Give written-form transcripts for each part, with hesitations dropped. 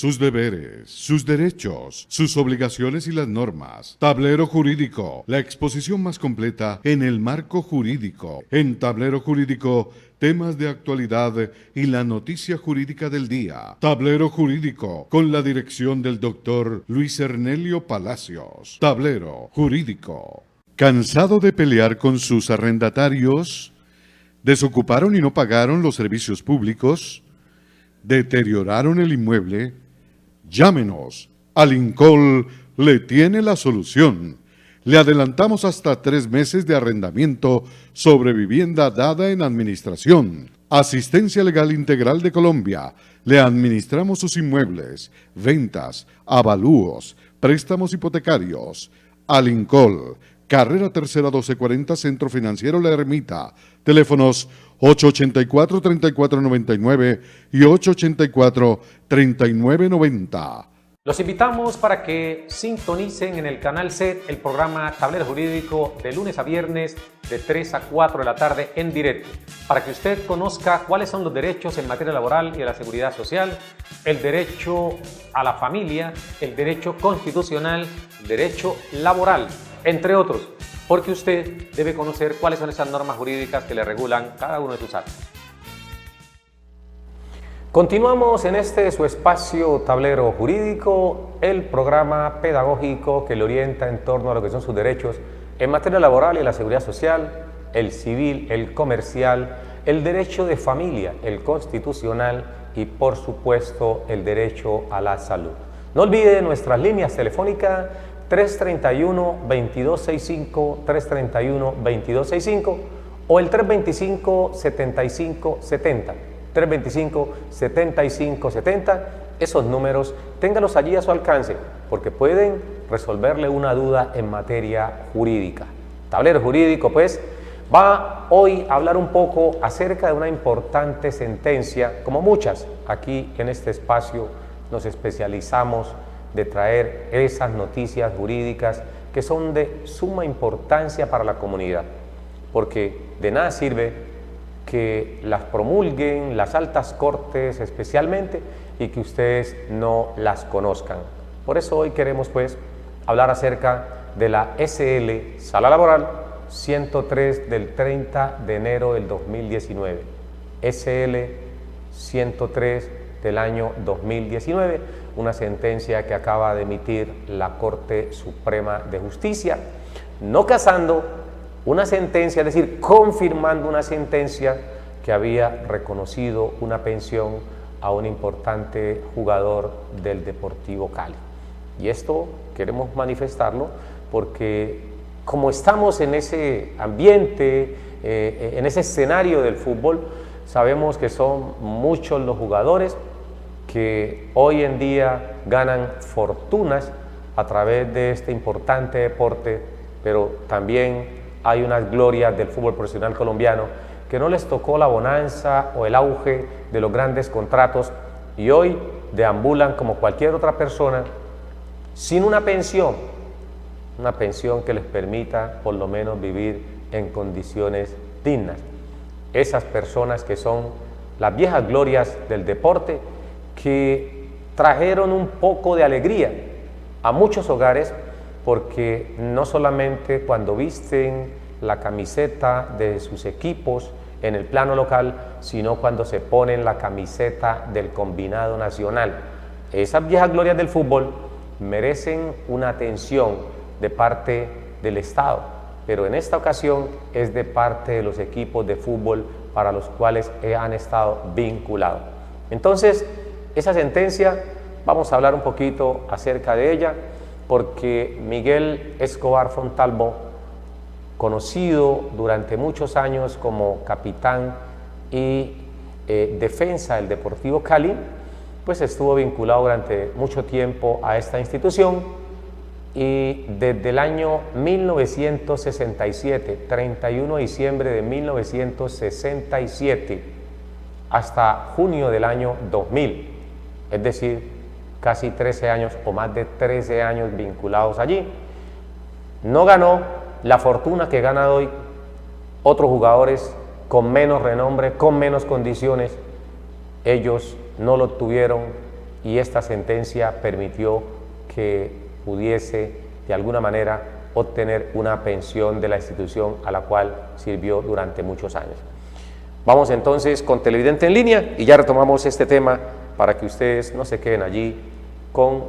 sus deberes, sus derechos, sus obligaciones y las normas. Tablero Jurídico, la exposición más completa en el marco jurídico. En Tablero Jurídico, temas de actualidad y la noticia jurídica del día. Tablero Jurídico, con la dirección del doctor Luis Ernelio Palacios. Tablero Jurídico. ¿Cansado de pelear con sus arrendatarios? ¿Desocuparon y no pagaron los servicios públicos? ¿Deterioraron el inmueble? Llámenos. Alincol le tiene la solución. Le adelantamos hasta 3 meses de arrendamiento sobre vivienda dada en administración. Asistencia Legal Integral de Colombia. Le administramos sus inmuebles, ventas, avalúos, préstamos hipotecarios. Alincol, Carrera Tercera 1240, Centro Financiero La Ermita. Teléfonos 884-3499 y 884-3990. Los invitamos para que sintonicen en el canal SED el programa Tablero Jurídico de lunes a viernes de 3 a 4 de la tarde en directo, para que usted conozca cuáles son los derechos en materia laboral y de la seguridad social, el derecho a la familia, el derecho constitucional, el derecho laboral, entre otros, porque usted debe conocer cuáles son esas normas jurídicas que le regulan cada uno de sus actos. Continuamos en este su espacio Tablero Jurídico, el programa pedagógico que le orienta en torno a lo que son sus derechos en materia laboral y la seguridad social, el civil, el comercial, el derecho de familia, el constitucional y por supuesto el derecho a la salud. No olvide nuestras líneas telefónicas 331-2265, 331-2265 o el 325-7570. 325-7570, esos números, téngalos allí a su alcance, porque pueden resolverle una duda en materia jurídica. Tablero Jurídico, pues, va hoy a hablar un poco acerca de una importante sentencia, como muchas, aquí en este espacio nos especializamos de traer esas noticias jurídicas que son de suma importancia para la comunidad, porque de nada sirve que las promulguen las altas cortes especialmente y que ustedes no las conozcan. Por eso hoy queremos pues hablar acerca de la SL Sala Laboral 103 del 30 de enero del 2019. SL 103 del año 2019, una sentencia que acaba de emitir la Corte Suprema de Justicia, no casando una sentencia, es decir, confirmando una sentencia que había reconocido una pensión a un importante jugador del Deportivo Cali. Y esto queremos manifestarlo porque como estamos en ese ambiente, en ese escenario del fútbol, sabemos que son muchos los jugadores que hoy en día ganan fortunas a través de este importante deporte, pero también hay unas glorias del fútbol profesional colombiano que no les tocó la bonanza o el auge de los grandes contratos y hoy deambulan como cualquier otra persona sin una pensión que les permita por lo menos vivir en condiciones dignas. Esas personas que son las viejas glorias del deporte que trajeron un poco de alegría a muchos hogares, porque no solamente cuando visten la camiseta de sus equipos en el plano local, sino cuando se ponen la camiseta del combinado nacional. Esas viejas glorias del fútbol merecen una atención de parte del Estado, pero en esta ocasión es de parte de los equipos de fútbol para los cuales han estado vinculados. Entonces, esa sentencia, vamos a hablar un poquito acerca de ella, porque Miguel Escobar Fontalvo, conocido durante muchos años como capitán y defensa del Deportivo Cali, pues estuvo vinculado durante mucho tiempo a esta institución y desde el año 1967, 31 de diciembre de 1967, hasta junio del año 2000, es decir, casi 13 años o más de 13 años vinculados allí. No ganó la fortuna que ganan hoy otros jugadores con menos renombre, con menos condiciones. Ellos no lo tuvieron y esta sentencia permitió que pudiese de alguna manera obtener una pensión de la institución a la cual sirvió durante muchos años. Vamos entonces con Televidente en Línea y ya retomamos este tema para que ustedes no se queden allí con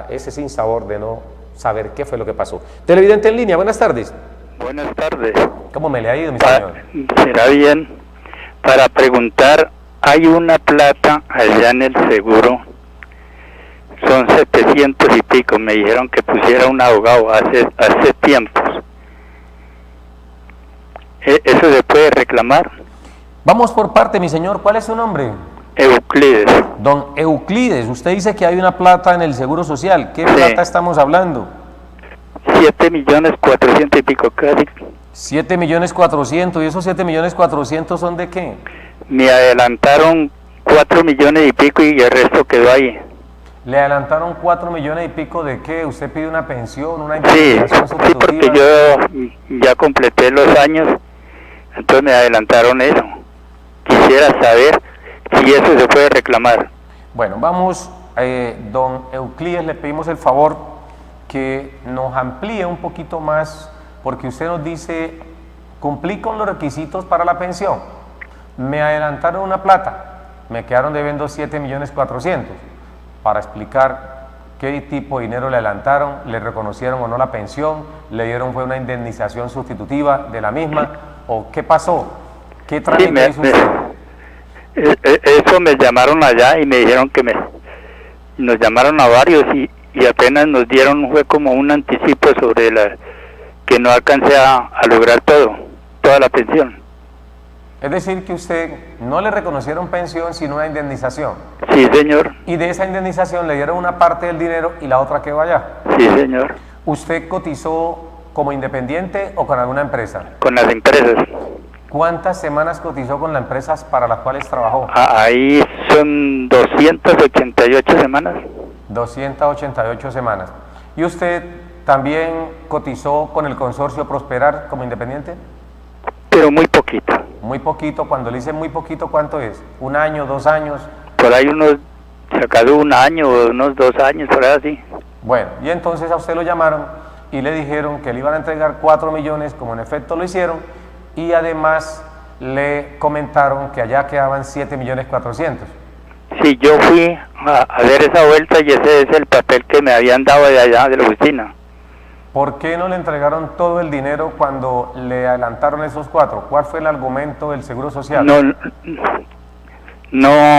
ese sinsabor de no saber qué fue lo que pasó. Televidente en Línea, buenas tardes. Buenas tardes. ¿Cómo me le ha ido, mi señor? Será bien. Para preguntar, hay una plata allá en el seguro, son 700 y pico, me dijeron que pusiera un abogado hace tiempos. ¿Eso se puede reclamar? Vamos por parte, mi señor. ¿Cuál es su nombre? Euclides. Don Euclides, usted dice que hay una plata en el Seguro Social. ¿Qué plata estamos hablando? 7.400.000 y pico casi. 7.400.000, ¿y esos 7.400.000 son de qué? Me adelantaron 4 millones y pico y el resto quedó ahí. ¿Le adelantaron 4 millones y pico de qué? ¿Usted pide una pensión, una Sí, indemnización sustitutiva? porque yo ya completé los años, entonces me adelantaron eso. Quisiera saber si eso se puede reclamar. Bueno, vamos, don Euclides, le pedimos el favor que nos amplíe un poquito más, porque usted nos dice, cumplí con los requisitos para la pensión, me adelantaron una plata, me quedaron debiendo 7.400.000, para explicar qué tipo de dinero le adelantaron, le reconocieron o no la pensión, le dieron fue una indemnización sustitutiva de la misma, o qué pasó, qué trámite hizo usted. Eso me llamaron allá y me dijeron que nos llamaron a varios y apenas nos dieron fue como un anticipo sobre que no alcancé a lograr toda la pensión. Es decir, que usted no le reconocieron pensión sino una indemnización. Sí, señor. Y de esa indemnización le dieron una parte del dinero y la otra quedó allá. Sí, señor. ¿Usted cotizó como independiente o con alguna empresa? Con las empresas. ¿Cuántas semanas cotizó con las empresas para las cuales trabajó? Ahí son 288 semanas. 288 semanas. ¿Y usted también cotizó con el consorcio Prosperar como independiente? Pero muy poquito. Muy poquito. Cuando le dicen muy poquito, ¿cuánto es? ¿Un año, 2 años? Por ahí sacado un año o unos 2 años, por ahí así. Bueno, y entonces a usted lo llamaron y le dijeron que le iban a entregar 4 millones, como en efecto lo hicieron, y además le comentaron que allá quedaban 7.400.000. Sí, yo fui a ver esa vuelta y ese es el papel que me habían dado de allá de la oficina. ¿Por qué no le entregaron todo el dinero cuando le adelantaron esos 4? ¿Cuál fue el argumento del Seguro Social? No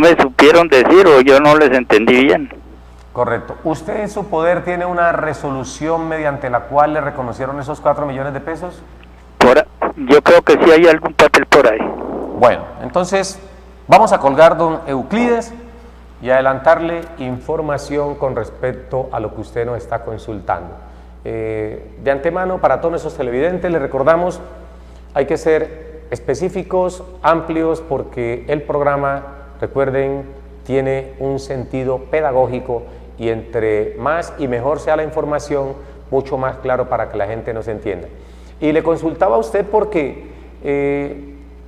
me supieron decir o yo no les entendí bien. Correcto. ¿Usted en su poder tiene una resolución mediante la cual le reconocieron esos 4 millones de pesos? Yo creo que sí hay algún papel por ahí. Bueno, entonces vamos a colgar, don Euclides, y adelantarle información con respecto a lo que usted nos está consultando. De antemano, para todos nuestros televidentes, les recordamos, hay que ser específicos, amplios, porque el programa, recuerden, tiene un sentido pedagógico y entre más y mejor sea la información, mucho más claro para que la gente nos entienda. Y le consultaba a usted porque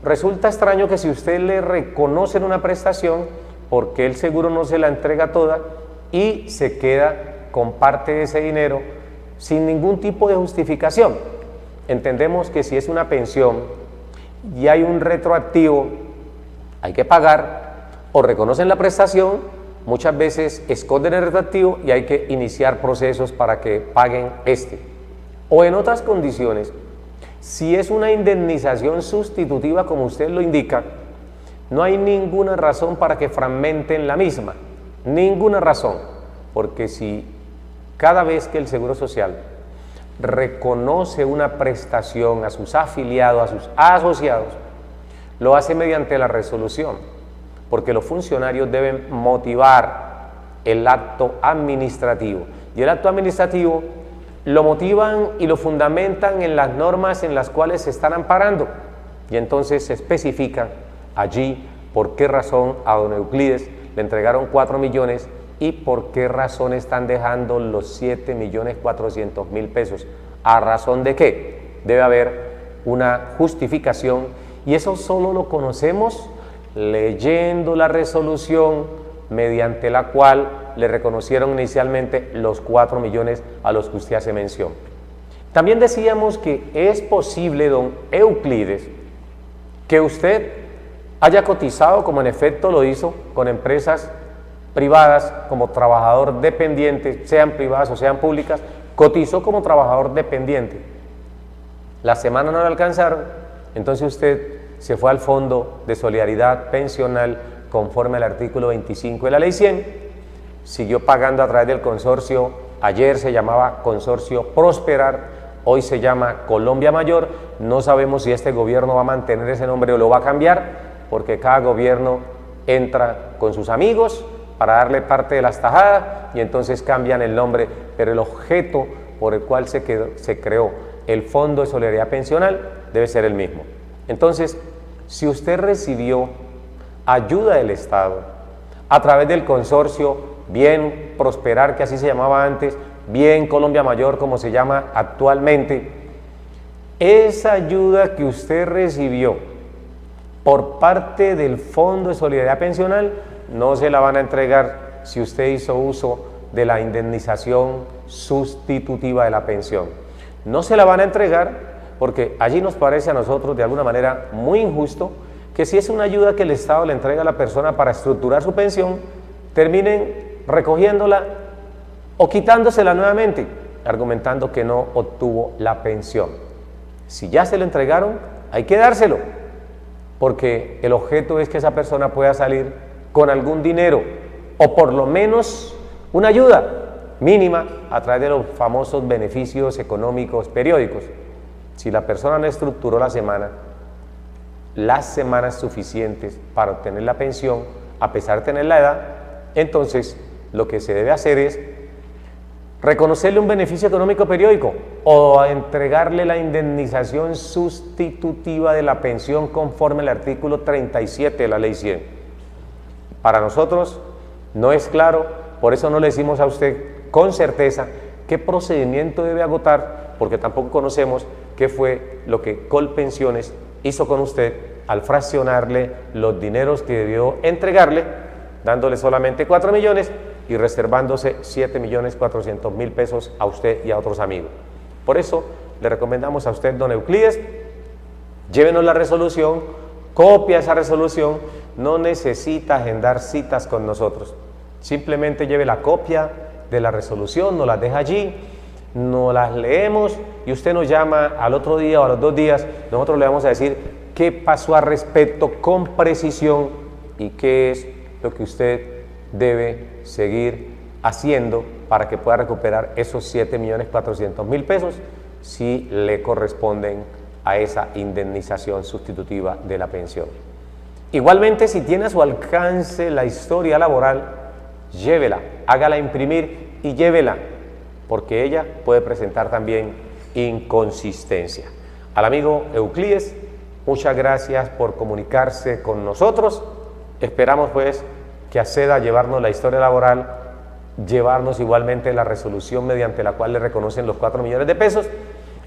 resulta extraño que si usted le reconocen una prestación, porque el seguro no se la entrega toda y se queda con parte de ese dinero sin ningún tipo de justificación. Entendemos que si es una pensión y hay un retroactivo, hay que pagar, o reconocen la prestación, muchas veces esconden el retroactivo y hay que iniciar procesos para que paguen o en otras condiciones, si es una indemnización sustitutiva como usted lo indica, no hay ninguna razón para que fragmenten la misma, ninguna razón, porque si cada vez que el Seguro Social reconoce una prestación a sus afiliados, a sus asociados, lo hace mediante la resolución, porque los funcionarios deben motivar el acto administrativo, y el acto administrativo lo motivan y lo fundamentan en las normas en las cuales se están amparando, y entonces se especifica allí por qué razón a don Euclides le entregaron 4 millones y por qué razón están dejando los 7.400.000 pesos. ¿A razón de qué? Debe haber una justificación y eso solo lo conocemos leyendo la resolución mediante la cual le reconocieron inicialmente los 4 millones a los que usted hace mención. También decíamos que es posible, don Euclides, que usted haya cotizado, como en efecto lo hizo, con empresas privadas como trabajador dependiente, sean privadas o sean públicas, cotizó como trabajador dependiente. La semana no le alcanzaron, entonces usted se fue al Fondo de Solidaridad Pensional conforme al artículo 25 de la Ley 100, siguió pagando a través del consorcio, ayer se llamaba Consorcio Prosperar, hoy se llama Colombia Mayor. No sabemos si este gobierno va a mantener ese nombre o lo va a cambiar, porque cada gobierno entra con sus amigos para darle parte de las tajadas y entonces cambian el nombre, pero el objeto por el cual se creó el Fondo de Solidaridad Pensional debe ser el mismo. Entonces, si usted recibió ayuda del Estado a través del consorcio, bien Prosperar, que así se llamaba antes, bien Colombia Mayor, como se llama actualmente, esa ayuda que usted recibió por parte del Fondo de Solidaridad Pensional no se la van a entregar si usted hizo uso de la indemnización sustitutiva de la pensión. No se la van a entregar porque allí nos parece a nosotros de alguna manera muy injusto que si es una ayuda que el Estado le entrega a la persona para estructurar su pensión, terminen recogiéndola o quitándosela nuevamente, argumentando que no obtuvo la pensión. Si ya se lo entregaron, hay que dárselo, porque el objeto es que esa persona pueda salir con algún dinero o por lo menos una ayuda mínima a través de los famosos beneficios económicos periódicos. Si la persona no estructuró las semanas suficientes para obtener la pensión, a pesar de tener la edad, entonces lo que se debe hacer es reconocerle un beneficio económico periódico o entregarle la indemnización sustitutiva de la pensión conforme al artículo 37 de la Ley 100. Para nosotros no es claro, por eso no le decimos a usted con certeza qué procedimiento debe agotar, porque tampoco conocemos qué fue lo que Colpensiones hizo con usted al fraccionarle los dineros que debió entregarle, dándole solamente 4 millones y reservándose 7.400.000 pesos a usted y a otros amigos. Por eso le recomendamos a usted, don Euclides, llévenos la resolución, copia esa resolución, no necesita agendar citas con nosotros, simplemente lleve la copia de la resolución, nos las deja allí, nos las leemos y usted nos llama al otro día o a los 2 días, nosotros le vamos a decir qué pasó al respecto con precisión y qué es lo que usted debe seguir haciendo para que pueda recuperar esos 7.400.000 pesos si le corresponden a esa indemnización sustitutiva de la pensión. Igualmente, si tiene a su alcance la historia laboral, llévela, hágala imprimir y llévela, porque ella puede presentar también inconsistencia. Al amigo Euclides, muchas gracias por comunicarse con nosotros. Esperamos pues que acceda a llevarnos la historia laboral, llevarnos igualmente la resolución mediante la cual le reconocen los 4 millones de pesos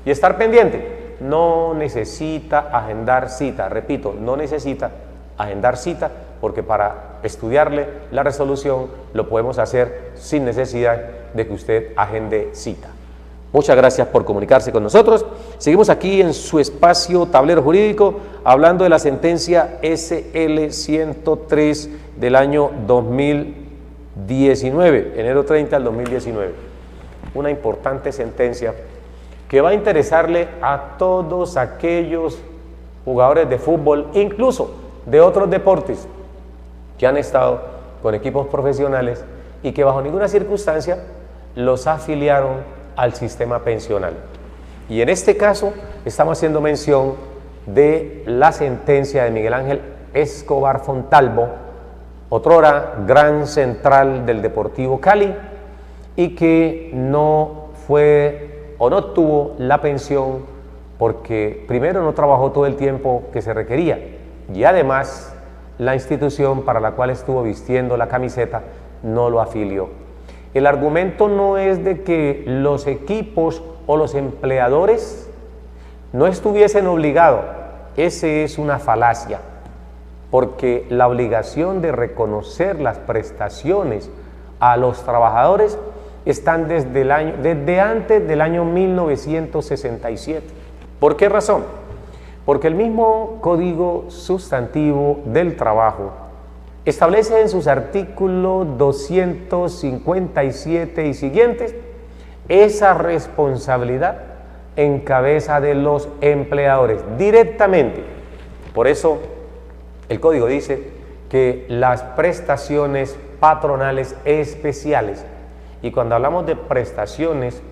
y estar pendiente. No necesita agendar cita, repito, no necesita agendar cita, porque para estudiarle la resolución lo podemos hacer sin necesidad de que usted agende cita. Muchas gracias por comunicarse con nosotros. Seguimos aquí en su espacio Tablero Jurídico, hablando de la sentencia SL 103 del año 2019, enero 30 del 2019. Una importante sentencia que va a interesarle a todos aquellos jugadores de fútbol, incluso de otros deportes, que han estado con equipos profesionales y que bajo ninguna circunstancia los afiliaron al sistema pensional. Y en este caso estamos haciendo mención de la sentencia de Miguel Ángel Escobar Fontalvo, otrora gran central del Deportivo Cali, y que no fue o no tuvo la pensión porque primero no trabajó todo el tiempo que se requería y además la institución para la cual estuvo vistiendo la camiseta no lo afilió. El argumento no es de que los equipos o los empleadores no estuviesen obligados, ese es una falacia. porque la obligación de reconocer las prestaciones a los trabajadores están desde antes del año 1967. ¿Por qué razón? Porque el mismo Código Sustantivo del Trabajo establece en sus artículos 257 y siguientes esa responsabilidad en cabeza de los empleadores directamente. Por eso el Código dice que las prestaciones patronales especiales, y cuando hablamos de prestaciones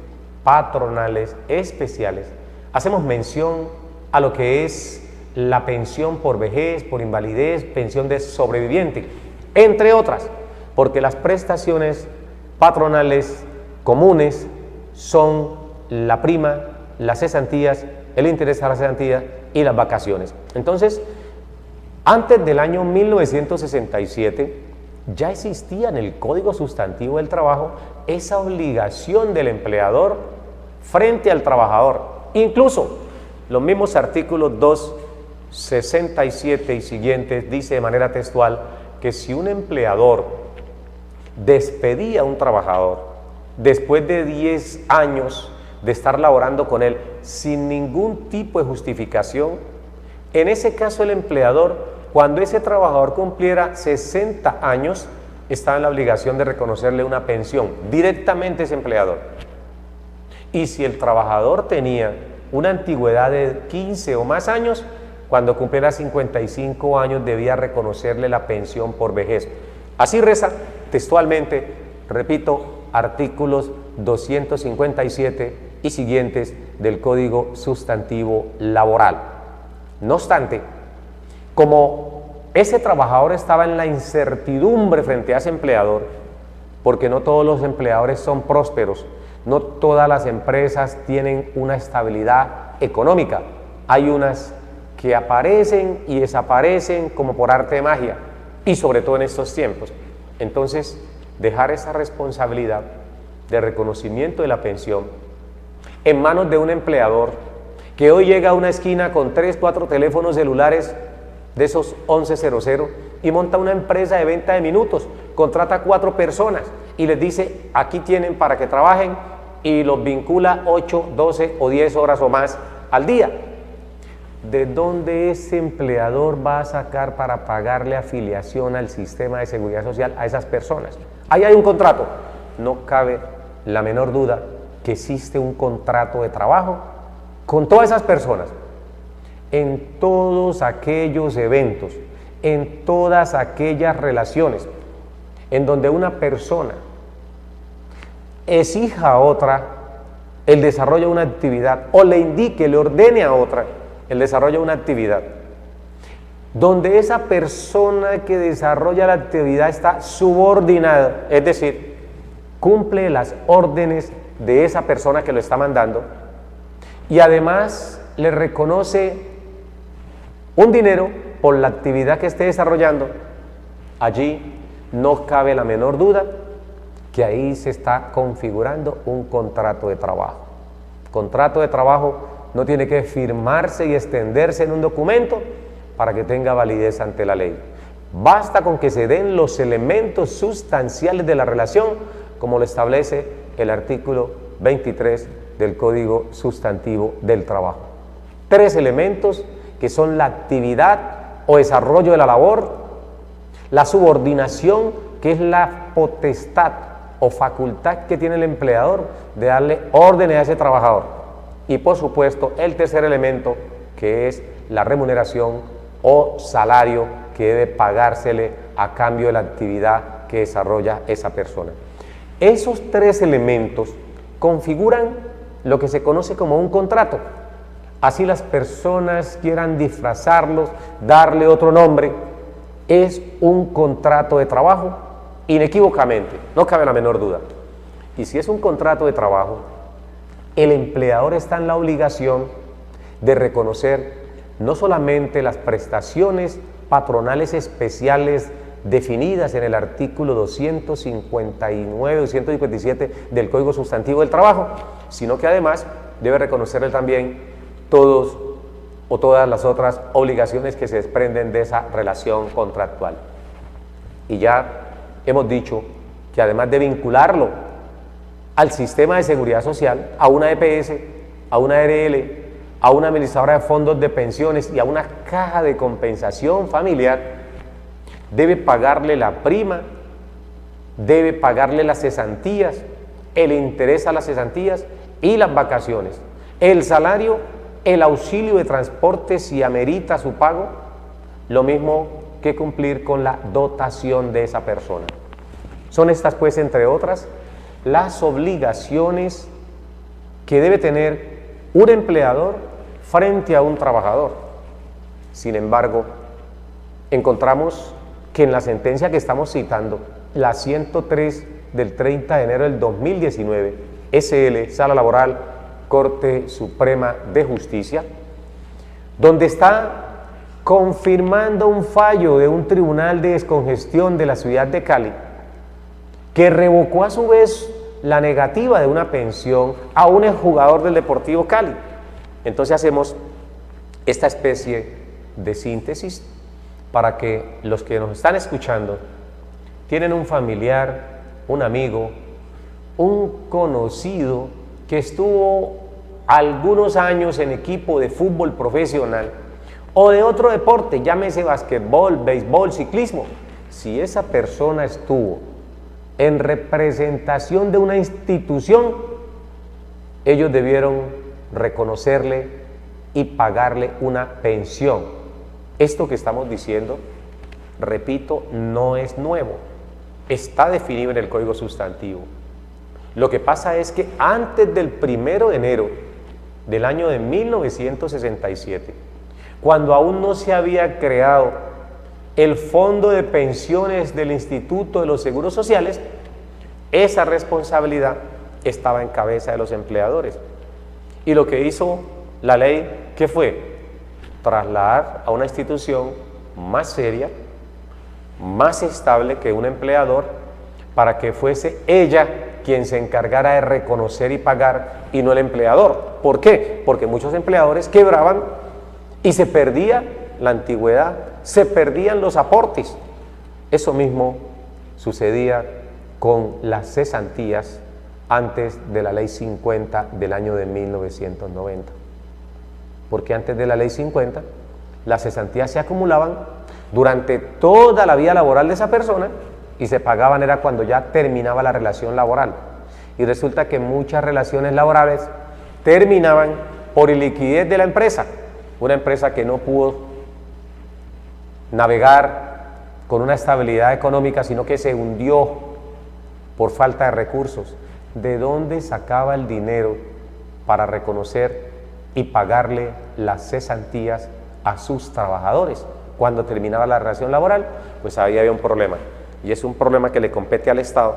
patronales especiales, hacemos mención a lo que es la pensión por vejez, por invalidez, pensión de sobreviviente, entre otras, porque las prestaciones patronales comunes son la prima, las cesantías, el interés a la cesantía y las vacaciones. Entonces, antes del año 1967, ya existía en el Código Sustantivo del Trabajo esa obligación del empleador frente al trabajador. Incluso los mismos artículos 267 y siguientes dice de manera textual que si un empleador despedía a un trabajador después de 10 años de estar laborando con él sin ningún tipo de justificación, en ese caso el empleador, cuando ese trabajador cumpliera 60 años, estaba en la obligación de reconocerle una pensión directamente a ese empleador. Y si el trabajador tenía una antigüedad de 15 o más años, cuando cumpliera 55 años debía reconocerle la pensión por vejez. Así reza textualmente, repito, artículos 257 y siguientes del Código Sustantivo Laboral. No obstante, como ese trabajador estaba en la incertidumbre frente a ese empleador, porque no todos los empleadores son prósperos, no todas las empresas tienen una estabilidad económica, hay unas que aparecen y desaparecen como por arte de magia, y sobre todo en estos tiempos. Entonces, dejar esa responsabilidad de reconocimiento de la pensión en manos de un empleador que hoy llega a una esquina con 3, 4 teléfonos celulares de esos 1100 y monta una empresa de venta de minutos, contrata a 4 personas y les dice, aquí tienen para que trabajen, y los vincula 8, 12 o 10 horas o más al día. ¿De dónde ese empleador va a sacar para pagarle afiliación al sistema de seguridad social a esas personas? Ahí hay un contrato. No cabe la menor duda que existe un contrato de trabajo con todas esas personas. En todos aquellos eventos, en todas aquellas relaciones en donde una persona exija a otra el desarrollo de una actividad o le indique, le ordene a otra el desarrollo de una actividad, donde esa persona que desarrolla la actividad está subordinada, es decir, cumple las órdenes de esa persona que lo está mandando y además le reconoce un dinero por la actividad que esté desarrollando, allí no cabe la menor duda que ahí se está configurando un contrato de trabajo. Contrato de trabajo no tiene que firmarse y extenderse en un documento para que tenga validez ante la ley. Basta con que se den los elementos sustanciales de la relación, como lo establece el artículo 23 del Código Sustantivo del Trabajo. 3 elementos que son la actividad o desarrollo de la labor, la subordinación, que es la potestad o facultad que tiene el empleador de darle órdenes a ese trabajador, y por supuesto el tercer elemento, que es la remuneración o salario que debe pagársele a cambio de la actividad que desarrolla esa persona. Esos 3 elementos configuran lo que se conoce como un contrato. Así las personas quieran disfrazarlos, darle otro nombre, es un contrato de trabajo, inequívocamente, no cabe la menor duda. Y si es un contrato de trabajo, el empleador está en la obligación de reconocer no solamente las prestaciones patronales especiales definidas en el artículo 259, 257 del Código Sustantivo del Trabajo, sino que además debe reconocerle también todos o todas las otras obligaciones que se desprenden de esa relación contractual. Y ya hemos dicho que además de vincularlo al sistema de seguridad social, a una EPS, a una ARL, a una administradora de fondos de pensiones y a una caja de compensación familiar, debe pagarle la prima, debe pagarle las cesantías, el interés a las cesantías y las vacaciones, el salario, el auxilio de transporte si amerita su pago, lo mismo que cumplir con la dotación de esa persona. Son estas, pues, entre otras, las obligaciones que debe tener un empleador frente a un trabajador. Sin embargo, encontramos que en la sentencia que estamos citando, la 103 del 30 de enero del 2019, SL, Sala Laboral, Corte Suprema de Justicia, donde está confirmando un fallo de un tribunal de descongestión de la ciudad de Cali, que revocó a su vez la negativa de una pensión a un exjugador del Deportivo Cali. Entonces hacemos esta especie de síntesis para que los que nos están escuchando tienen un familiar, un amigo, un conocido que estuvo algunos años en equipo de fútbol profesional o de otro deporte, llámese basquetbol, béisbol, ciclismo. Si esa persona estuvo en representación de una institución, ellos debieron reconocerle y pagarle una pensión. Esto que estamos diciendo, repito, no es nuevo, está definido en el Código Sustantivo. Lo que pasa es que antes del 1 de enero del año de 1967, cuando aún no se había creado el Fondo de Pensiones del Instituto de los Seguros Sociales, esa responsabilidad estaba en cabeza de los empleadores. Y lo que hizo la ley, ¿qué fue? Trasladar a una institución más seria, más estable que un empleador, para que fuese ella quien se encargara de reconocer y pagar y no el empleador. ¿Por qué? Porque muchos empleadores quebraban y se perdía la antigüedad, se perdían los aportes. Eso mismo sucedía con las cesantías antes de la Ley 50 del año de 1990. Porque antes de la Ley 50, las cesantías se acumulaban durante toda la vida laboral de esa persona y se pagaban era cuando ya terminaba la relación laboral. Y resulta que muchas relaciones laborales terminaban por iliquidez de la empresa, una empresa que no pudo navegar con una estabilidad económica, sino que se hundió por falta de recursos. ¿De dónde sacaba el dinero para reconocer y pagarle las cesantías a sus trabajadores? Cuando terminaba la relación laboral, pues ahí había un problema. Y es un problema que le compete al Estado,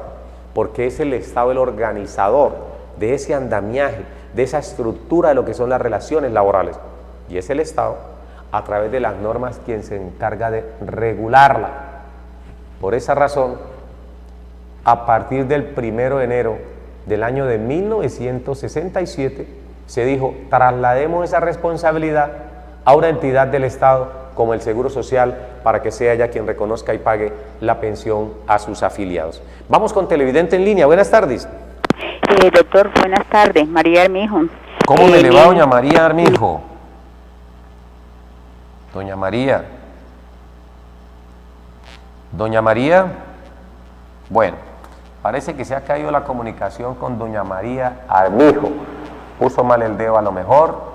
porque es el Estado el organizador de ese andamiaje, de esa estructura de lo que son las relaciones laborales. Y es el Estado, a través de las normas, quien se encarga de regularla. Por esa razón, a partir del 1 de enero del año de 1967, se dijo, traslademos esa responsabilidad a una entidad del Estado como el Seguro Social, para que sea ella quien reconozca y pague la pensión a sus afiliados. Vamos con televidente en línea. Buenas tardes. Doctor, buenas tardes. María Armijo. ¿Cómo me le va, doña María Armijo? Doña María. Doña María. Bueno, parece que se ha caído la comunicación con doña María Armijo. Puso mal el dedo a lo mejor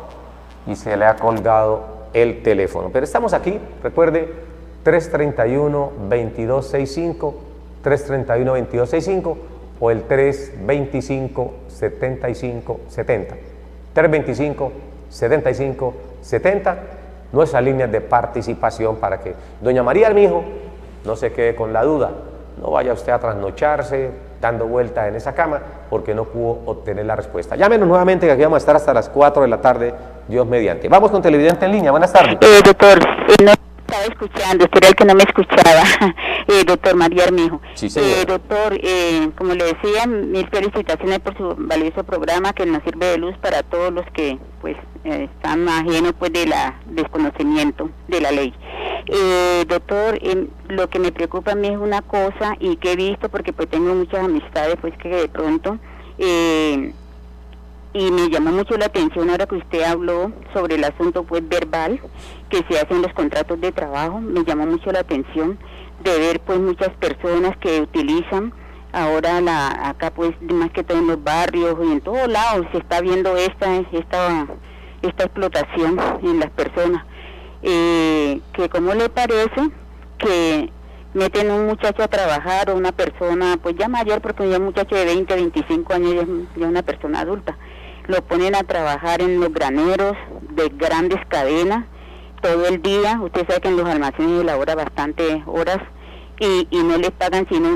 y se le ha colgado el teléfono. Pero estamos aquí, recuerde, 331-2265, 331-2265 o el 325-7570. 325-7570, nuestras líneas de participación para que doña María Armijo no se quede con la duda. No vaya usted a trasnocharse dando vueltas en esa cama porque no pudo obtener la respuesta. Llámenos nuevamente, que aquí vamos a estar hasta las 4 de la tarde, Dios mediante. Vamos con televidente en línea. Buenas tardes. Doctor, estaba escuchando, usted era el que no me escuchaba, doctor María Armijo. Sí, señor. Doctor, como le decía, mil felicitaciones por su valioso programa que nos sirve de luz para todos los que pues están ajenos pues del desconocimiento de la ley. Doctor, lo que me preocupa a mí es una cosa y que he visto porque pues tengo muchas amistades pues que de pronto y me llamó mucho la atención ahora que usted habló sobre el asunto pues verbal que se hace en los contratos de trabajo. Me llamó mucho la atención de ver pues muchas personas que utilizan ahora acá pues más que todo en los barrios y en todos lados se está viendo esta explotación en las personas, que cómo le parece que meten a un muchacho a trabajar o una persona pues ya mayor, porque ya un muchacho de 20, 25 años ya una persona adulta, lo ponen a trabajar en los graneros de grandes cadenas todo el día. Usted sabe que en los almacenes elabora bastantes horas y no les pagan sino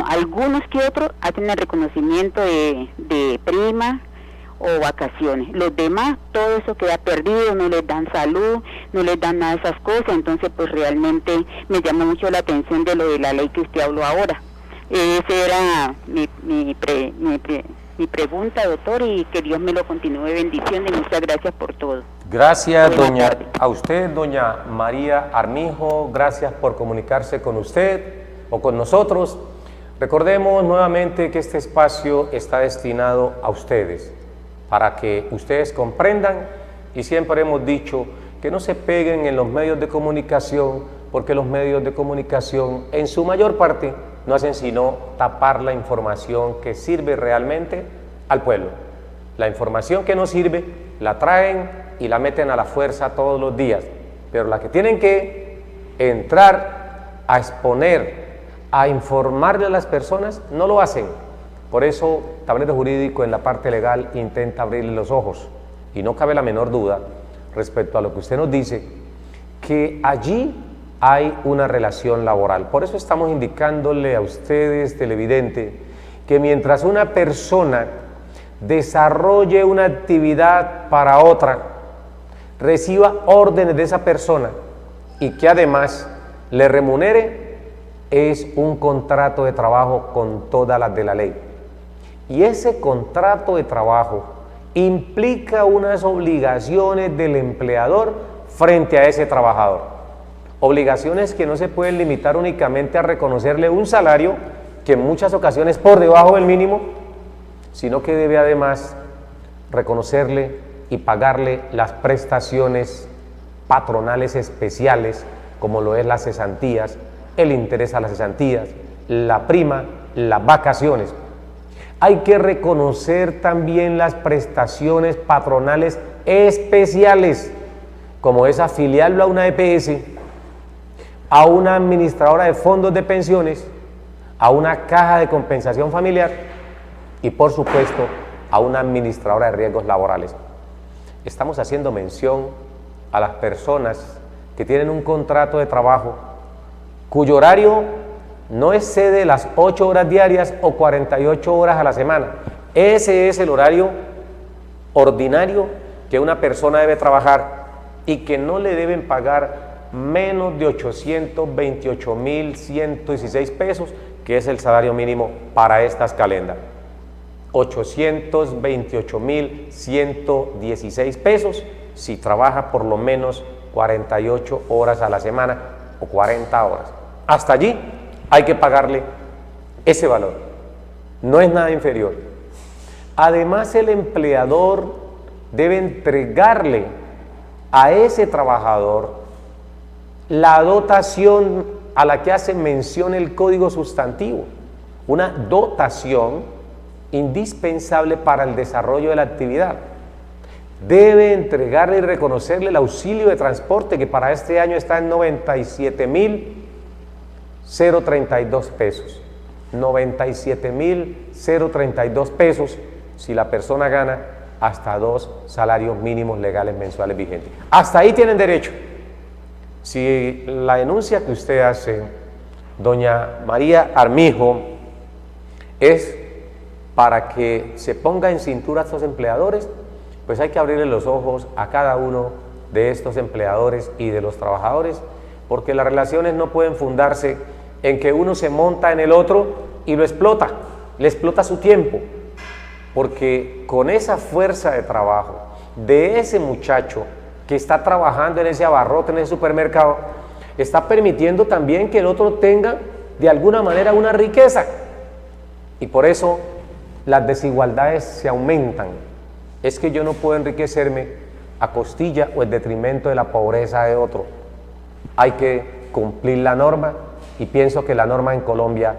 algunos que otros hacen el reconocimiento de prima o vacaciones. Los demás, todo eso queda perdido, no les dan salud, no les dan nada de esas cosas. Entonces pues realmente me llamó mucho la atención de lo de la ley que usted habló ahora. Esa era mi pregunta, doctor, y que Dios me lo continúe bendiciendo y muchas gracias por todo. Gracias, Buenas tardes. a usted, doña María Armijo, gracias por comunicarse con usted o con nosotros. Recordemos nuevamente que este espacio está destinado a ustedes, para que ustedes comprendan, y siempre hemos dicho que no se peguen en los medios de comunicación, porque los medios de comunicación en su mayor parte no hacen sino tapar la información que sirve realmente al pueblo. La información que no sirve la traen y la meten a la fuerza todos los días, pero la que tienen que entrar a exponer, a informarle a las personas, no lo hacen. Por eso Tablero Jurídico en la parte legal intenta abrirle los ojos, y no cabe la menor duda respecto a lo que usted nos dice, que allí hay una relación laboral. Por eso estamos indicándole a ustedes, televidente, que mientras una persona desarrolle una actividad para otra, reciba órdenes de esa persona y que además le remunere, es un contrato de trabajo con todas las de la ley. Y ese contrato de trabajo implica unas obligaciones del empleador frente a ese trabajador. Obligaciones que no se pueden limitar únicamente a reconocerle un salario, que en muchas ocasiones por debajo del mínimo, sino que debe además reconocerle y pagarle las prestaciones patronales especiales, como lo es las cesantías, el interés a las cesantías, la prima, las vacaciones. Hay que reconocer también las prestaciones patronales especiales, como es afiliarlo a una EPS, a una administradora de fondos de pensiones, a una caja de compensación familiar y, por supuesto, a una administradora de riesgos laborales. Estamos haciendo mención a las personas que tienen un contrato de trabajo cuyo horario no excede las 8 horas diarias o 48 horas a la semana. Ese es el horario ordinario que una persona debe trabajar y que no le deben pagar menos de 828.116 pesos, que es el salario mínimo para estas calendas. 828.116 pesos si trabaja por lo menos 48 horas a la semana o 40 horas. Hasta allí hay que pagarle ese valor, no es nada inferior. Además, el empleador debe entregarle a ese trabajador la dotación a la que hace mención el Código Sustantivo, una dotación indispensable para el desarrollo de la actividad. Debe entregarle y reconocerle el auxilio de transporte, que para este año está en 97.032 pesos. 97.032 pesos si la persona gana hasta 2 salarios mínimos legales mensuales vigentes. Hasta ahí tienen derecho. Si la denuncia que usted hace, doña María Armijo, es para que se ponga en cintura a estos empleadores, pues hay que abrirle los ojos a cada uno de estos empleadores y de los trabajadores porque las relaciones no pueden fundarse en que uno se monta en el otro y lo explota, le explota su tiempo, porque con esa fuerza de trabajo de ese muchacho que está trabajando en ese abarrote, en ese supermercado, está permitiendo también que el otro tenga de alguna manera una riqueza, y por eso las desigualdades se aumentan. Es que yo no puedo enriquecerme a costilla o en detrimento de la pobreza de otro. Hay que cumplir la norma, y pienso que la norma en Colombia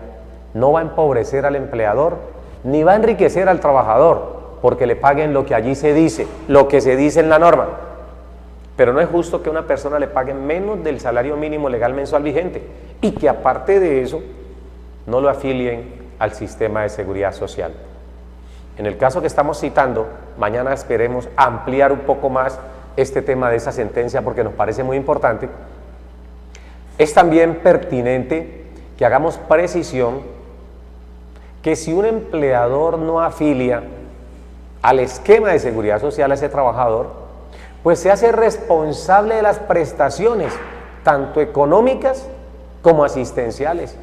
no va a empobrecer al empleador ni va a enriquecer al trabajador porque le paguen lo que allí se dice, lo que se dice en la norma. Pero no es justo que a una persona le paguen menos del salario mínimo legal mensual vigente y que aparte de eso no lo afilien al sistema de seguridad social. En el caso que estamos citando, mañana esperemos ampliar un poco más este tema de esa sentencia porque nos parece muy importante. Es también pertinente que hagamos precisión que si un empleador no afilia al esquema de seguridad social a ese trabajador, pues se hace responsable de las prestaciones, tanto económicas como asistenciales.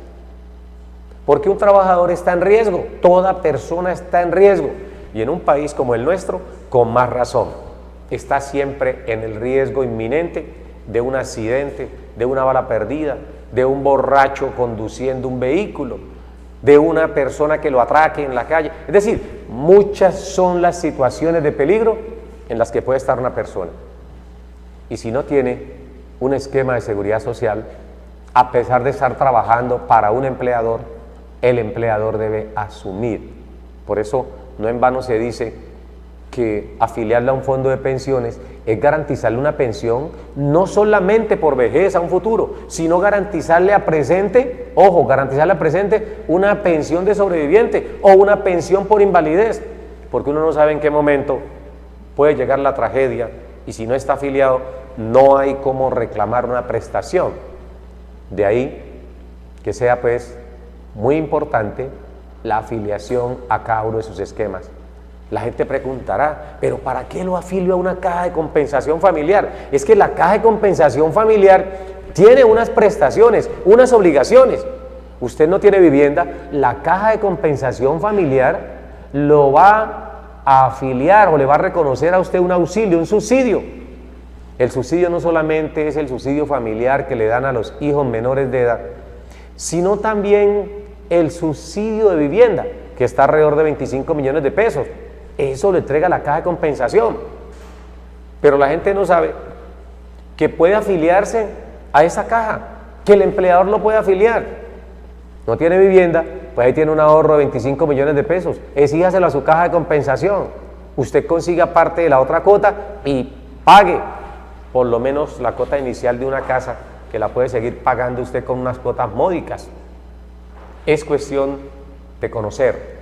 Porque un trabajador está en riesgo, toda persona está en riesgo, y en un país como el nuestro, con más razón, está siempre en el riesgo inminente de un accidente, de una bala perdida, de un borracho conduciendo un vehículo, de una persona que lo atraque en la calle. Es decir, muchas son las situaciones de peligro en las que puede estar una persona. Y si no tiene un esquema de seguridad social, a pesar de estar trabajando para un empleador, el empleador debe asumir. Por eso, no en vano se dice que afiliarle a un fondo de pensiones es garantizarle una pensión no solamente por vejez a un futuro, sino garantizarle a presente, ojo, garantizarle a presente una pensión de sobreviviente o una pensión por invalidez, porque uno no sabe en qué momento puede llegar la tragedia y si no está afiliado no hay cómo reclamar una prestación. De ahí que sea pues muy importante la afiliación a cada uno de sus esquemas. La gente preguntará, ¿pero para qué lo afilio a una caja de compensación familiar? Es que la caja de compensación familiar tiene unas prestaciones, unas obligaciones. Usted no tiene vivienda, la caja de compensación familiar lo va a afiliar o le va a reconocer a usted un auxilio, un subsidio. El subsidio no solamente es el subsidio familiar que le dan a los hijos menores de edad, sino también el subsidio de vivienda, que está alrededor de 25 millones de pesos. Eso lo entrega la caja de compensación. Pero la gente no sabe que puede afiliarse a esa caja, que el empleador lo puede afiliar. No tiene vivienda, pues ahí tiene un ahorro de 25 millones de pesos. Exíjaselo a su caja de compensación. Usted consiga parte de la otra cuota y pague por lo menos la cuota inicial de una casa, que la puede seguir pagando usted con unas cuotas módicas. Es cuestión de conocer.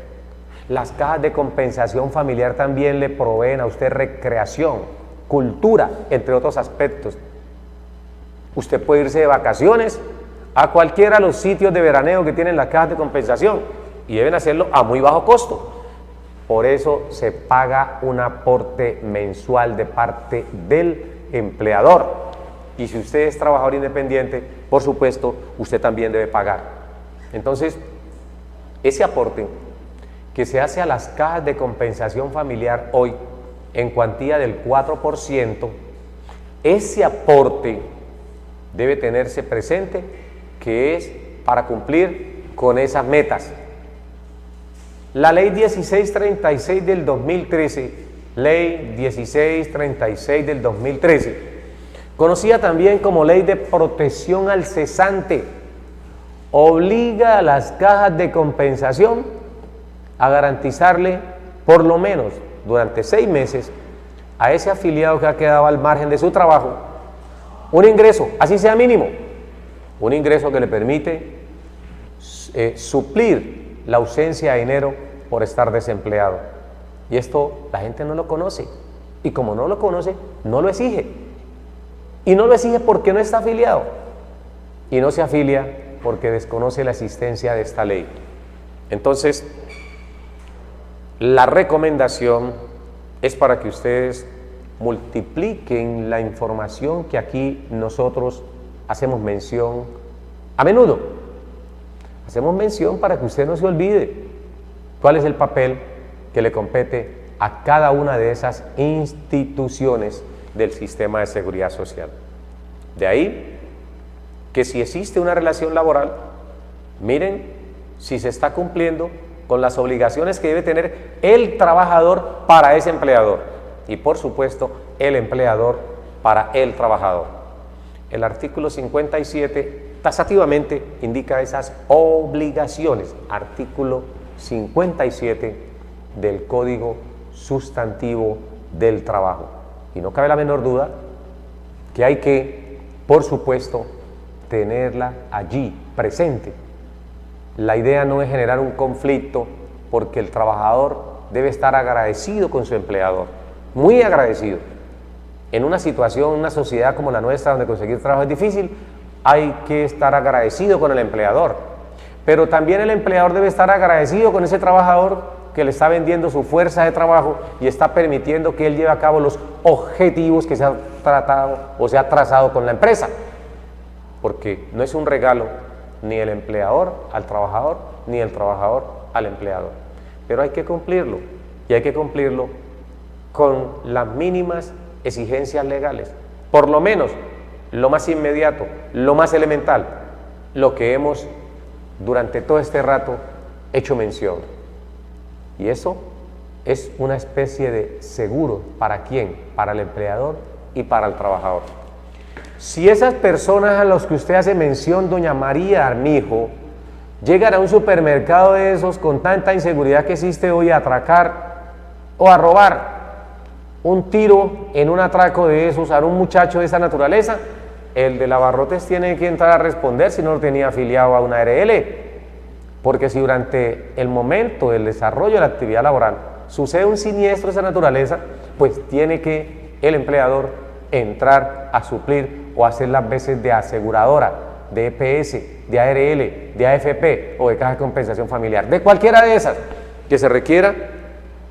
Las cajas de compensación familiar también le proveen a usted recreación, cultura, entre otros aspectos. Usted puede irse de vacaciones a cualquiera de los sitios de veraneo que tienen las cajas de compensación y deben hacerlo a muy bajo costo. Por eso se paga un aporte mensual de parte del empleador. Y si usted es trabajador independiente, por supuesto, usted también debe pagar. Entonces, ese aporte que se hace a las cajas de compensación familiar hoy en cuantía del 4%, ese aporte debe tenerse presente que es para cumplir con esas metas. La ley 1636 del 2013, ley 1636 del 2013, conocida también como ley de protección al cesante, obliga a las cajas de compensación a garantizarle por lo menos durante 6 meses a ese afiliado que ha quedado al margen de su trabajo un ingreso, así sea mínimo, un ingreso que le permite suplir la ausencia de dinero por estar desempleado. Y esto la gente no lo conoce, y como no lo conoce, no lo exige, y no lo exige porque no está afiliado, y no se afilia porque desconoce la existencia de esta ley. Entonces, la recomendación es para que ustedes multipliquen la información que aquí nosotros hacemos mención a menudo. Hacemos mención para que usted no se olvide cuál es el papel que le compete a cada una de esas instituciones del sistema de seguridad social. De ahí que si existe una relación laboral, miren si se está cumpliendo con las obligaciones que debe tener el trabajador para ese empleador y por supuesto el empleador para el trabajador. El artículo 57 taxativamente indica esas obligaciones, artículo 57 del Código Sustantivo del Trabajo. Y no cabe la menor duda que hay que, por supuesto, tenerla allí, presente. La idea no es generar un conflicto porque el trabajador debe estar agradecido con su empleador, muy agradecido. En una situación, una sociedad como la nuestra, donde conseguir trabajo es difícil, hay que estar agradecido con el empleador. Pero también el empleador debe estar agradecido con ese trabajador que le está vendiendo su fuerza de trabajo y está permitiendo que él lleve a cabo los objetivos que se ha tratado o se ha trazado con la empresa. Porque no es un regalo ni el empleador al trabajador, ni el trabajador al empleador. Pero hay que cumplirlo, y hay que cumplirlo con las mínimas exigencias legales. Por lo menos, lo más inmediato, lo más elemental, lo que hemos durante todo este rato hecho mención. Y eso es una especie de seguro. ¿Para quién? Para el empleador y para el trabajador. Si esas personas a las que usted hace mención, doña María Armijo, llegan a un supermercado de esos con tanta inseguridad que existe hoy a atracar o a robar, un tiro en un atraco de esos a un muchacho de esa naturaleza, el de Abarrotes tiene que entrar a responder si no lo tenía afiliado a una ARL, porque si durante el momento del desarrollo de la actividad laboral sucede un siniestro de esa naturaleza, pues tiene que el empleador entrar a suplir o hacer las veces de aseguradora, de EPS, de ARL, de AFP o de Caja de Compensación Familiar, de cualquiera de esas que se requiera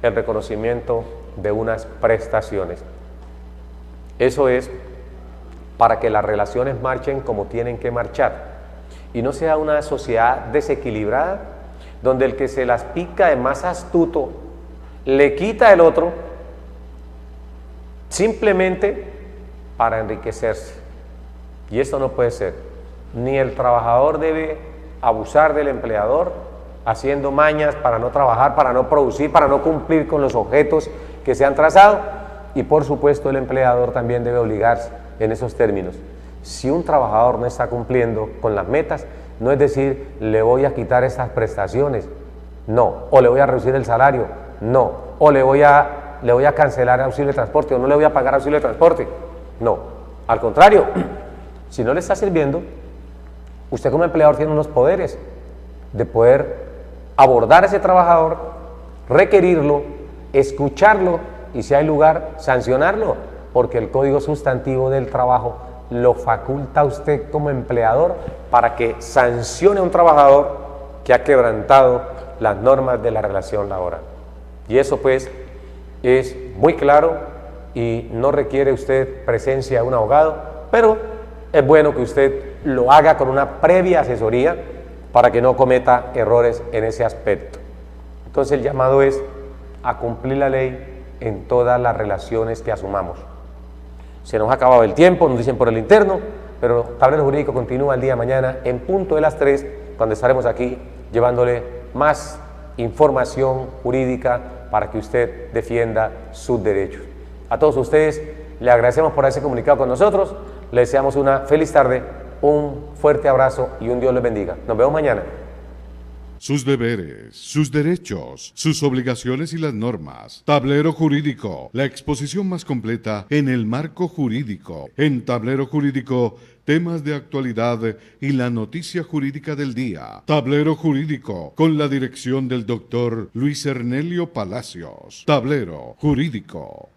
el reconocimiento de unas prestaciones. Eso es para que las relaciones marchen como tienen que marchar y no sea una sociedad desequilibrada donde el que se las pica de más astuto le quita el otro simplemente para enriquecerse. Y esto no puede ser. Ni el trabajador debe abusar del empleador haciendo mañas para no trabajar, para no producir, para no cumplir con los objetos que se han trazado, y por supuesto el empleador también debe obligarse en esos términos. Si un trabajador no está cumpliendo con las metas, no es decir, le voy a quitar estas prestaciones, no, o le voy a reducir el salario, no, o le voy a cancelar auxilio de transporte, o no le voy a pagar auxilio de transporte, no, al contrario, si no le está sirviendo, usted como empleador tiene unos poderes de poder abordar a ese trabajador, requerirlo, escucharlo y si hay lugar, sancionarlo, porque el Código Sustantivo del Trabajo lo faculta a usted como empleador para que sancione a un trabajador que ha quebrantado las normas de la relación laboral. Y eso pues es muy claro y no requiere usted presencia de un abogado, pero es bueno que usted lo haga con una previa asesoría para que no cometa errores en ese aspecto. Entonces el llamado es a cumplir la ley en todas las relaciones que asumamos. Se nos ha acabado el tiempo, nos dicen por el interno, pero Tablero Jurídico continúa el día de mañana en punto de las 3, cuando estaremos aquí llevándole más información jurídica para que usted defienda sus derechos. A todos ustedes le agradecemos por haberse comunicado con nosotros, le deseamos una feliz tarde, un fuerte abrazo y un Dios les bendiga. Nos vemos mañana. Sus deberes, sus derechos, sus obligaciones y las normas. Tablero Jurídico, la exposición más completa en el marco jurídico. En Tablero Jurídico, temas de actualidad y la noticia jurídica del día. Tablero Jurídico, con la dirección del doctor Luis Ernelio Palacios. Tablero Jurídico.